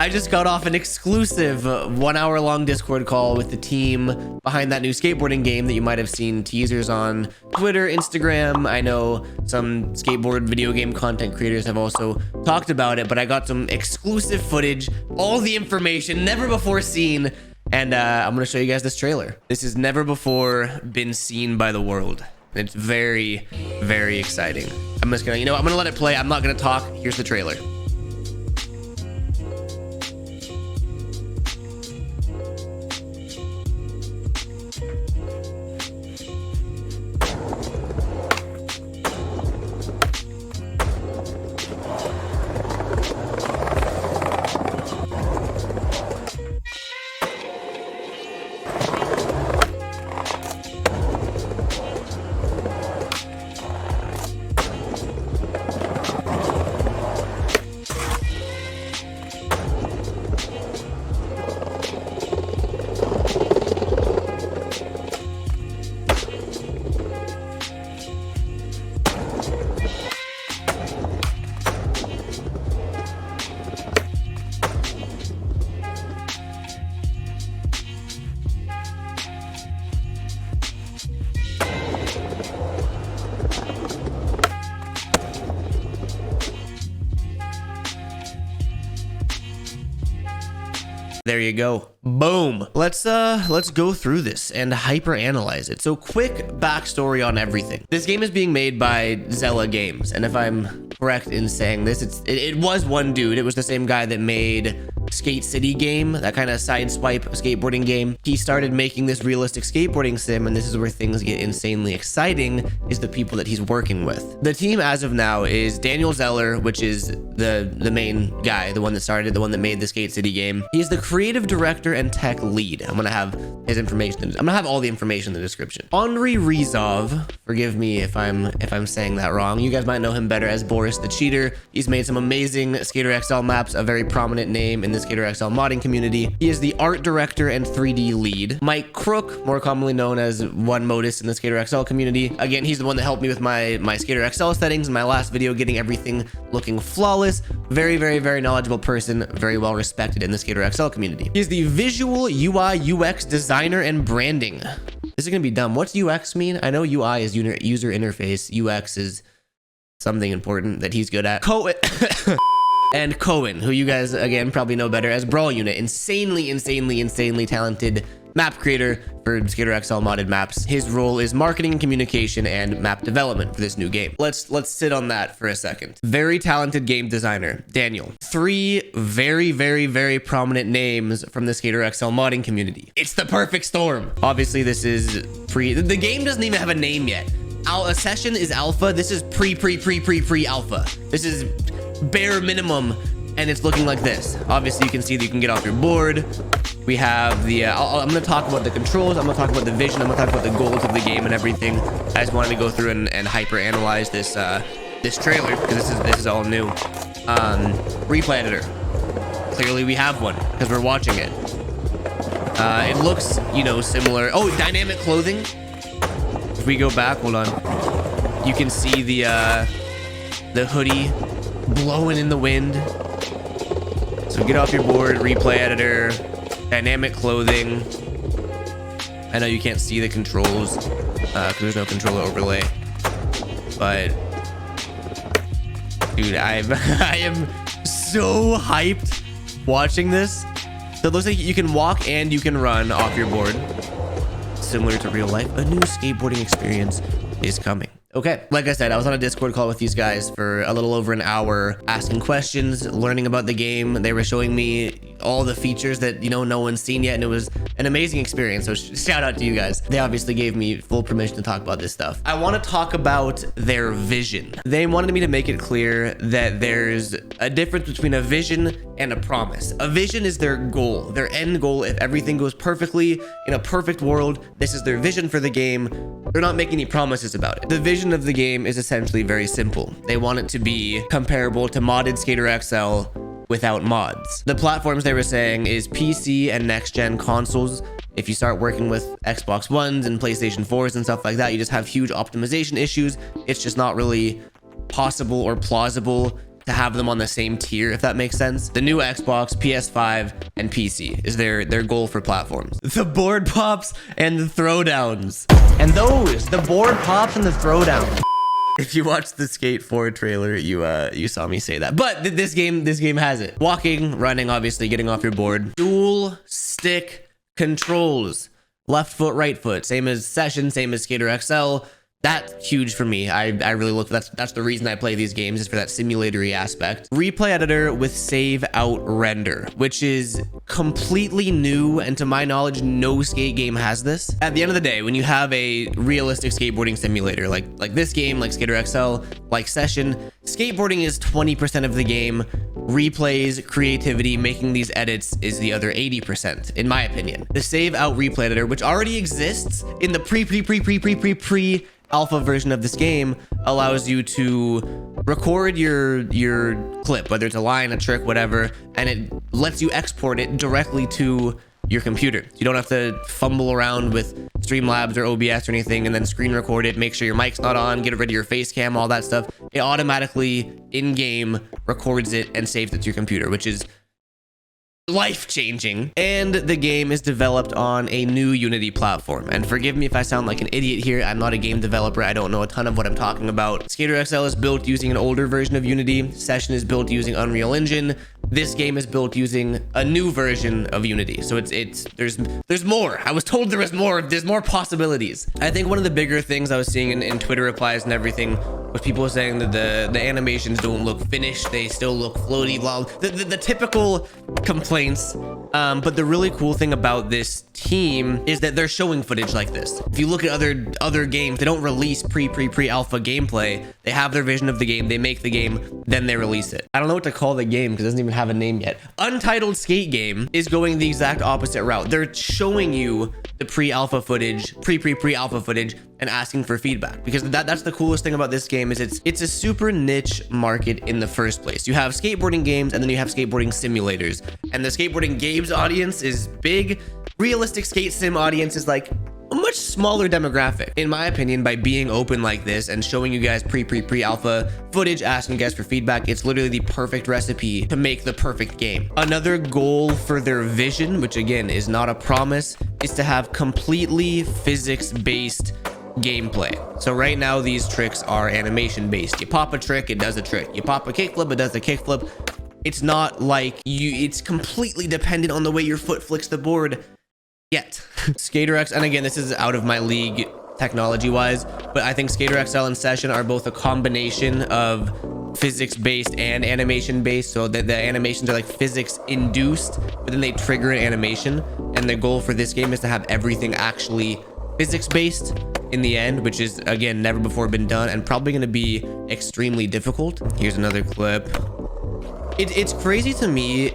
I just got off an exclusive 1 hour long Discord call with the team behind that new skateboarding game that you might have seen teasers on Twitter, Instagram. I know some skateboard video game content creators have also talked about it, but I got some exclusive footage, all the information never before seen, and I'm gonna show you guys this trailer. This has never before been seen by the world. It's very, very exciting. I'm just gonna, I'm gonna let it play. I'm not gonna talk. Here's the trailer. There you go. Boom. Let's go through this and hyper analyze it. So quick backstory on everything. This game is being made by Zella Games, and if I'm correct in saying this, it was one dude. It was the same guy that made Skate City game, that kind of sideswipe skateboarding game. He started making this realistic skateboarding sim, and this is where things get insanely exciting, is the people that he's working with. The team as of now is Daniel Zeller, which is the main guy, the one that started, the one that made the Skate City game. He's the creative director and tech lead. I'm gonna have his information. I'm gonna have all the information in the description. UNRELEASED, forgive me if I'm saying that wrong. You guys might know him better as Boris the Cheater. He's made some amazing Skater XL maps, a very prominent name in the Skater XL modding community. He is the art director and 3D lead. Mike Crook, more commonly known as One Modus in the Skater XL community. Again, he's the one that helped me with my Skater XL settings in my last video, getting everything looking flawless. Very, very, very knowledgeable person, very well respected in the Skater XL community. He's the visual UI UX designer and branding. This is gonna be dumb. What's UX mean? I know UI is user interface. UX is something important that he's good at. And Cohen, who you guys, again, probably know better as Brawl Unit. Insanely talented map creator for Skater XL modded maps. His role is marketing and communication and map development for this new game. Let's sit on that for a second. Very talented game designer, Daniel. 3 very, very, very prominent names from the Skater XL modding community. It's the perfect storm. Obviously, this is the game doesn't even have a name yet. A session is alpha. This is pre-alpha. This is bare minimum, and it's looking like this. Obviously, you can see that you can get off your board. We have the I'm going to talk about the controls, I'm going to talk about the vision, I'm going to talk about the goals of the game and everything. I just wanted to go through and hyper analyze this this trailer, because this is all new. Replay editor, clearly we have one because we're watching it. It looks, similar. Oh, dynamic clothing. If we go back, hold on, you can see the hoodie blowing in the wind. So get off your board, replay editor, dynamic clothing. I know you can't see the controls because there's no controller overlay, but dude, I am so hyped watching this. So it looks like you can walk and you can run off your board, similar to real life. A new skateboarding experience is coming. Okay, like I said, I was on a Discord call with these guys for a little over an hour, asking questions, learning about the game. They were showing me all the features that, no one's seen yet, and it was an amazing experience. So shout out to you guys. They obviously gave me full permission to talk about this stuff. I want to talk about their vision. They wanted me to make it clear that there's a difference between a vision and a promise. A vision is their goal, their end goal. If everything goes perfectly in a perfect world, this is their vision for the game. They're not making any promises about it. The vision of the game is essentially very simple. They want it to be comparable to modded Skater XL without mods. The platforms they were saying is PC and next-gen consoles. If you start working with Xbox Ones and PlayStation 4s and stuff like that, you just have huge optimization issues. It's just not really possible or plausible to have them on the same tier, if that makes sense. The new Xbox, PS5, and PC is their goal for platforms. The board pops and the throwdowns. And the board pops and the throwdowns. If you watched the Skate 4 trailer, you saw me say that. But this game has it. Walking, running, obviously, getting off your board. Dual stick controls. Left foot, right foot. Same as Session, same as Skater XL. That's huge for me. I really look, that's the reason I play these games, is for that simulatory aspect. Replay editor with save out render, which is completely new, and to my knowledge, no skate game has this. At the end of the day, when you have a realistic skateboarding simulator, like this game, like Skater XL, like Session, skateboarding is 20% of the game. Replays, creativity, making these edits is the other 80%, in my opinion. The save out replay editor, which already exists in the pre alpha version of this game, allows you to record your clip, whether it's a line, a trick, whatever, and it lets you export it directly to your computer. You don't have to fumble around with Streamlabs or OBS or anything and then screen record it, make sure your mic's not on, get rid of your face cam, all that stuff. It automatically in-game records it and saves it to your computer, which is life-changing. And the game is developed on a new Unity platform. And forgive me if I sound like an idiot here. I'm not a game developer. I don't know a ton of what I'm talking about. Skater XL is built using an older version of Unity. Session is built using Unreal Engine. This game is built using a new version of Unity. So there's more. I was told there was more. There's more possibilities. I think one of the bigger things I was seeing in Twitter replies and everything was people saying that the animations don't look finished. They still look floaty, blah, the typical complaints. But the really cool thing about this team is that they're showing footage like this. If you look at other games, they don't release pre-alpha gameplay. They have their vision of the game, they make the game, then they release it. I don't know what to call the game because it doesn't even have a name yet. Untitled Skate Game is going the exact opposite route. They're showing you the pre-alpha footage, pre-alpha footage, and asking for feedback, because that's the coolest thing about this game. Is it's a super niche market in the first place. You have skateboarding games and then you have skateboarding simulators, and the skateboarding games audience is big. Realistic skate sim audience is like a much smaller demographic. In my opinion, by being open like this and showing you guys pre-alpha footage, asking you guys for feedback, it's literally the perfect recipe to make the perfect game. Another goal for their vision, which again is not a promise, is to have completely physics-based gameplay. So right now these tricks are animation based. You pop a trick, it does a trick. You pop a kickflip, it does a kickflip. It's not like it's completely dependent on the way your foot flicks the board yet. Skater X, and again, this is out of my league technology wise, but I think Skater XL and Session are both a combination of physics based and animation based, so that the animations are like physics induced, but then they trigger an animation. And the goal for this game is to have everything actually physics based in the end, which is again never before been done and probably going to be extremely difficult. Here's another clip. It's crazy to me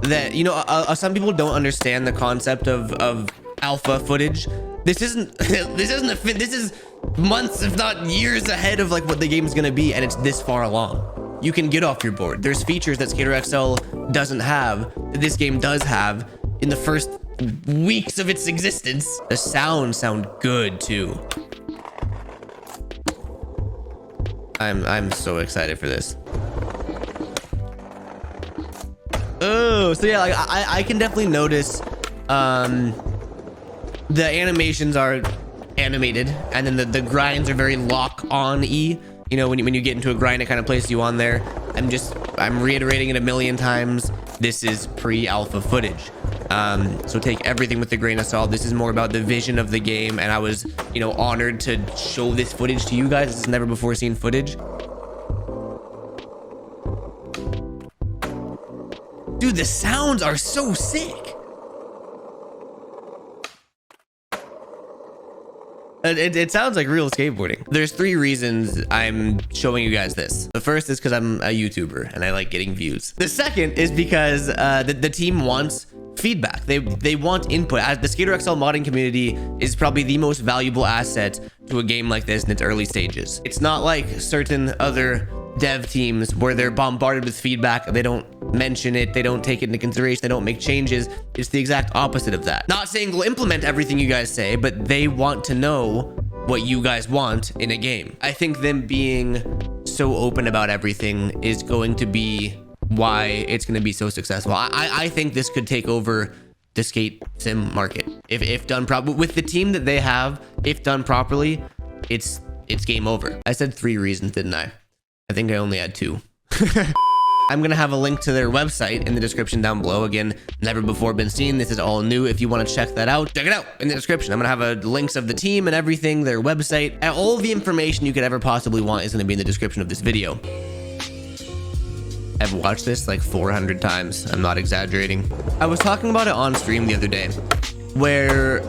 that, you know, some people don't understand the concept of alpha footage. This is months, if not years ahead of like what the game is going to be, and it's this far along. You can get off your board. There's features that Skater XL doesn't have that this game does have in the first weeks of its existence. The sound good too. I'm so excited for this. Oh, so yeah, like I can definitely notice the animations are animated, and then the grinds are very lock-on-y. You know, when you get into a grind, it kind of places you on there. I'm reiterating it a million times. This is pre-alpha footage. So take everything with a grain of salt. This is more about the vision of the game, and I was, you know, honored to show this footage to you guys. This is never before seen footage. Dude, the sounds are so sick. It sounds like real skateboarding. There's 3 reasons I'm showing you guys this. The first is because I'm a YouTuber and I like getting views. The second is because the team wants feedback. They want input. As the Skater XL modding community is probably the most valuable asset to a game like this in its early stages. It's not like certain other dev teams where they're bombarded with feedback. They don't mention it, they don't take it into consideration, they don't make changes. It's the exact opposite of that. Not saying we'll implement everything you guys say, but they want to know what you guys want in a game. I think them being so open about everything is going to be why it's going to be so successful. I think this could take over the skate sim market if done properly. With the team that they have, if done properly, it's game over. I said 3 reasons, didn't I? I think I only had 2. I'm going to have a link to their website in the description down below. Again, never before been seen. This is all new. If you want to check that out, check it out in the description. I'm going to have links of the team and everything, their website, and all the information you could ever possibly want is going to be in the description of this video. I've watched this like 400 times. I'm not exaggerating. I was talking about it on stream the other day, where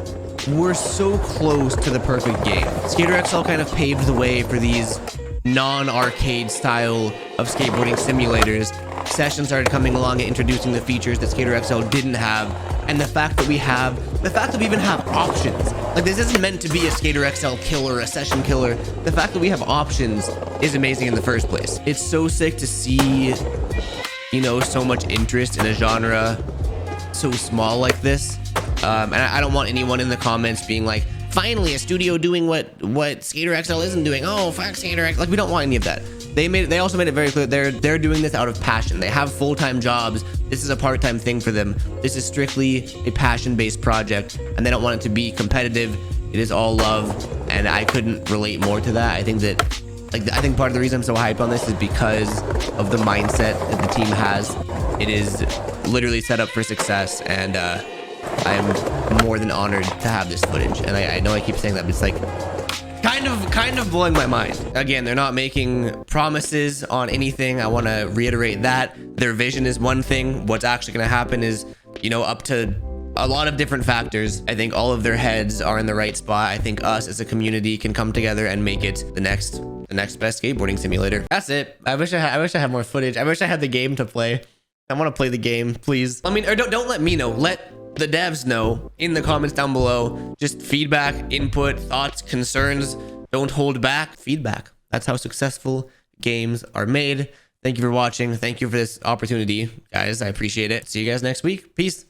we're so close to the perfect game. Skater XL kind of paved the way for these non-arcade style of skateboarding simulators. Sessions started coming along and introducing the features that Skater XL didn't have, and the fact that we even have options. Like, this isn't meant to be a Skater XL killer, a session killer. The fact that we have options is amazing in the first place. It's so sick to see, you know, so much interest in a genre so small like this. And I don't want anyone in the comments being like, finally a studio doing what Skater XL isn't doing. Oh, fuck Skater XL. Like, we don't want any of that. They also made it very clear they're doing this out of passion. They have full-time jobs. This is a part-time thing for them. This is strictly a passion-based project, and they don't want it to be competitive. It is all love, and I couldn't relate more to that. I think that, like, I think part of the reason I'm so hyped on this is because of the mindset that the team has. It is literally set up for success, and I am more than honored to have this footage. And I know I keep saying that, but it's like kind of blowing my mind. Again, they're not making promises on anything. I want to reiterate that. Their vision is one thing. What's actually going to happen is, you know, up to a lot of different factors. I think all of their heads are in the right spot. I think us as a community can come together and make it the next best skateboarding simulator. That's it. I wish I had more footage. I wish I had the game to play. I want to play the game, please. I mean, or don't let me know. Let the devs know in the comments down below. Just feedback, input, thoughts, concerns. Don't hold back. Feedback. That's how successful games are made. Thank you for watching. Thank you for this opportunity, guys. I appreciate it. See you guys next week. Peace.